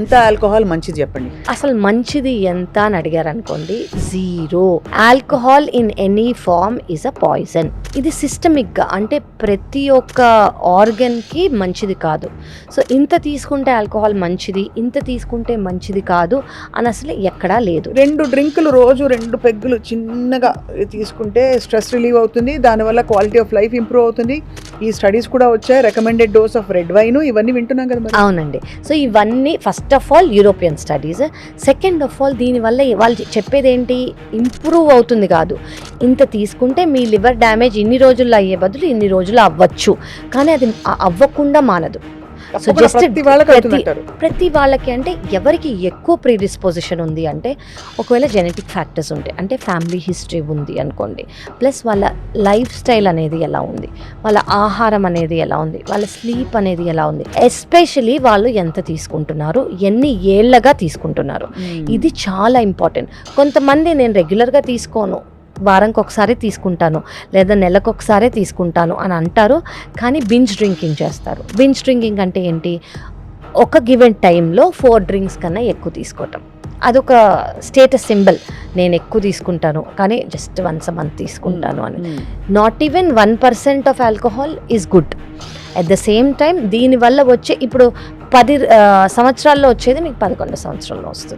ఎంత ఆల్కహాల్ మంచిది చెప్పండి. అసలు మంచిది ఎంత అని అడిగారు అనుకోండి, 0. Alcohol in any form is a poison. ఇది సిస్టమిక్గా అంటే ప్రతి ఒక్క ఆర్గన్కి మంచిది కాదు. సో ఇంత తీసుకుంటే ఆల్కహాల్ మంచిది, ఇంత తీసుకుంటే మంచిది కాదు అని అసలు ఎక్కడా లేదు. 2 డ్రింకులు రోజు 2 పెగ్గులు చిన్నగా తీసుకుంటే స్ట్రెస్ రిలీవ్ అవుతుంది, దానివల్ల క్వాలిటీ ఆఫ్ లైఫ్ ఇంప్రూవ్ అవుతుంది. ఈ స్టడీస్ కూడా వచ్చాయి, recommended dose of red wine, ఇవన్నీ వింటున్నాం కదా. అవునండి. సో ఇవన్నీ first of all European studies. Second of all దీనివల్ల వాళ్ళు చెప్పేది ఏంటి, ఇంప్రూవ్ అవుతుంది కాదు, ఇంత తీసుకుంటే మీ లివర్ డ్యామేజ్ ఇన్ని రోజుల్లో అయ్యే బదులు ఇన్ని రోజులు అవ్వచ్చు, కానీ అది అవ్వకుండా మానదు. సో జస్ట్ ప్రతి వాళ్ళకి అంటే ఎవరికి ఎక్కువ ప్రీడిస్పోజిషన్ ఉంది అంటే, ఒకవేళ జెనెటిక్ ఫ్యాక్టర్స్ ఉంటాయి అంటే ఫ్యామిలీ హిస్టరీ ఉంది అనుకోండి, ప్లస్ వాళ్ళ లైఫ్ స్టైల్ అనేది ఎలా ఉంది, వాళ్ళ ఆహారం అనేది ఎలా ఉంది, వాళ్ళ స్లీప్ అనేది ఎలా ఉంది, ఎస్పెషలీ వాళ్ళు ఎంత తీసుకుంటున్నారు, ఎన్ని ఏళ్ళగా తీసుకుంటున్నారు, ఇది చాలా ఇంపార్టెంట్. కొంతమంది నేను రెగ్యులర్గా తీసుకోను, వారంకి ఒకసారి తీసుకుంటాను లేదా నెలకు ఒకసారి తీసుకుంటాను అని అంటారు, కానీ బింజ్ డ్రింకింగ్ చేస్తారు. బింజ్ డ్రింకింగ్ అంటే ఏంటి, ఒక గివెన్ టైంలో 4 డ్రింక్స్ కన్నా ఎక్కువ తీసుకోవటం, అదొక స్టేటస్ సింబల్. నేను ఎక్కువ తీసుకుంటాను కానీ జస్ట్ వన్స్ అ మంత్ తీసుకుంటాను అని. Not even 1% of alcohol is good. At the same time దీనివల్ల వచ్చే ఇప్పుడు 10 సంవత్సరాల్లో వచ్చేది మీకు 11 సంవత్సరాల్లో వస్తుంది.